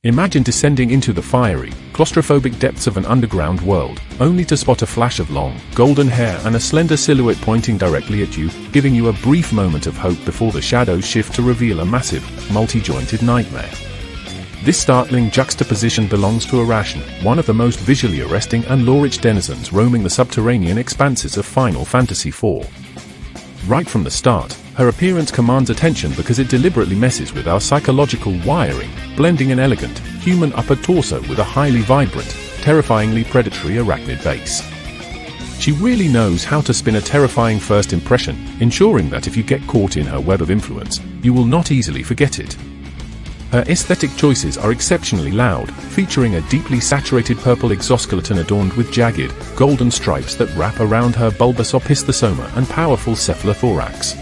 Imagine descending into the fiery, claustrophobic depths of an underground world, only to spot a flash of long, golden hair and a slender silhouette pointing directly at you, giving you a brief moment of hope before the shadows shift to reveal a massive, multi-jointed nightmare. This startling juxtaposition belongs to Arachne, one of the most visually arresting and lore-rich denizens roaming the subterranean expanses of Final Fantasy IV. Right from the start, her appearance commands attention because it deliberately messes with our psychological wiring, blending an elegant, human upper torso with a highly vibrant, terrifyingly predatory arachnid base. She really knows how to spin a terrifying first impression, ensuring that if you get caught in her web of influence, you will not easily forget it. Her aesthetic choices are exceptionally loud, featuring a deeply saturated purple exoskeleton adorned with jagged, golden stripes that wrap around her bulbous opisthosoma and powerful cephalothorax.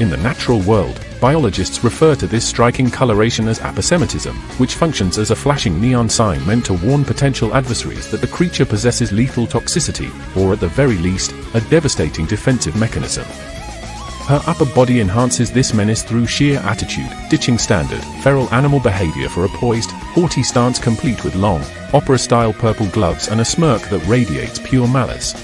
In the natural world, biologists refer to this striking coloration as aposematism, which functions as a flashing neon sign meant to warn potential adversaries that the creature possesses lethal toxicity, or at the very least, a devastating defensive mechanism. Her upper body enhances this menace through sheer attitude, ditching standard, feral animal behavior for a poised, haughty stance complete with long, opera-style purple gloves and a smirk that radiates pure malice.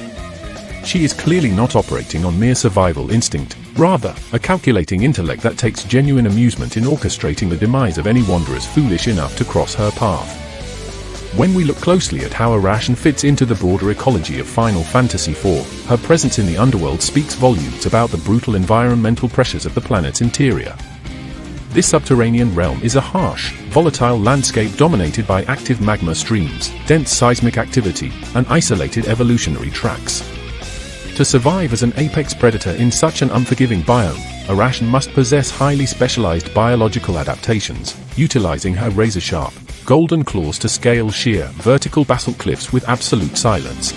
She is clearly not operating on mere survival instinct, rather, a calculating intellect that takes genuine amusement in orchestrating the demise of any wanderers foolish enough to cross her path. When we look closely at how Arachne fits into the broader ecology of Final Fantasy IV, her presence in the Underworld speaks volumes about the brutal environmental pressures of the planet's interior. This subterranean realm is a harsh, volatile landscape dominated by active magma streams, dense seismic activity, and isolated evolutionary tracts. To survive as an apex predator in such an unforgiving biome, Arachne must possess highly specialized biological adaptations, utilizing her razor-sharp, golden claws to scale sheer, vertical basalt cliffs with absolute silence.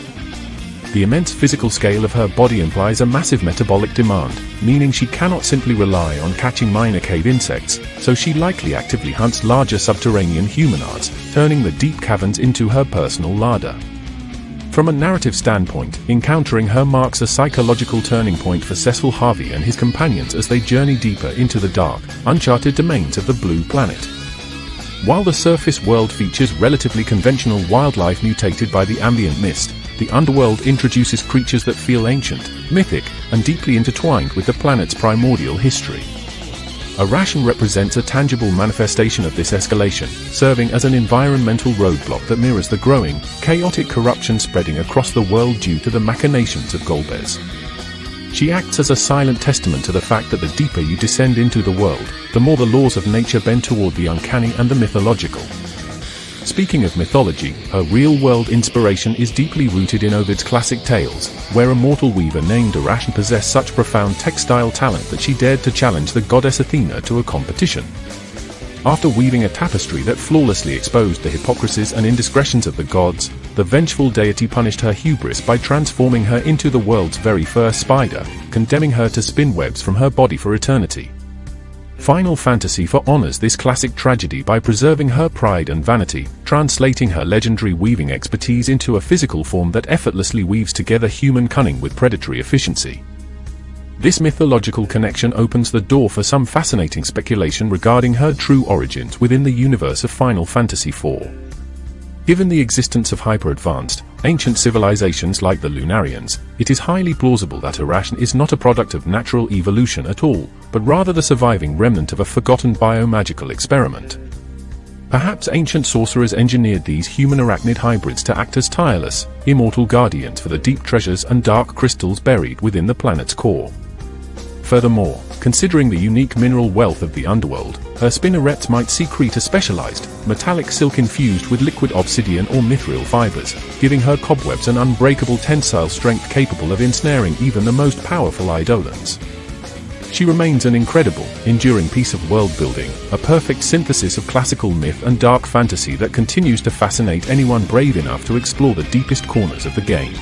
The immense physical scale of her body implies a massive metabolic demand, meaning she cannot simply rely on catching minor cave insects, so she likely actively hunts larger subterranean humanoids, turning the deep caverns into her personal larder. From a narrative standpoint, encountering her marks a psychological turning point for Cecil Harvey and his companions as they journey deeper into the dark, uncharted domains of the Blue Planet. While the surface world features relatively conventional wildlife mutated by the ambient mist, the Underworld introduces creatures that feel ancient, mythic, and deeply intertwined with the planet's primordial history. Arachne represents a tangible manifestation of this escalation, serving as an environmental roadblock that mirrors the growing, chaotic corruption spreading across the world due to the machinations of Golbez. She acts as a silent testament to the fact that the deeper you descend into the world, the more the laws of nature bend toward the uncanny and the mythological. Speaking of mythology, her real-world inspiration is deeply rooted in Ovid's classic tales, where a mortal weaver named Arachne possessed such profound textile talent that she dared to challenge the goddess Athena to a competition. After weaving a tapestry that flawlessly exposed the hypocrisies and indiscretions of the gods, the vengeful deity punished her hubris by transforming her into the world's very first spider, condemning her to spin webs from her body for eternity. Final Fantasy IV honors this classic tragedy by preserving her pride and vanity, translating her legendary weaving expertise into a physical form that effortlessly weaves together human cunning with predatory efficiency. This mythological connection opens the door for some fascinating speculation regarding her true origins within the universe of Final Fantasy IV. Given the existence of hyper-advanced, ancient civilizations like the Lunarians, it is highly plausible that Arachne is not a product of natural evolution at all, but rather the surviving remnant of a forgotten biomagical experiment. Perhaps ancient sorcerers engineered these human arachnid hybrids to act as tireless, immortal guardians for the deep treasures and dark crystals buried within the planet's core. Furthermore, considering the unique mineral wealth of the Underworld, her spinnerets might secrete a specialized, metallic silk infused with liquid obsidian or mithril fibers, giving her cobwebs an unbreakable tensile strength capable of ensnaring even the most powerful eidolons. She remains an incredible, enduring piece of world-building, a perfect synthesis of classical myth and dark fantasy that continues to fascinate anyone brave enough to explore the deepest corners of the game.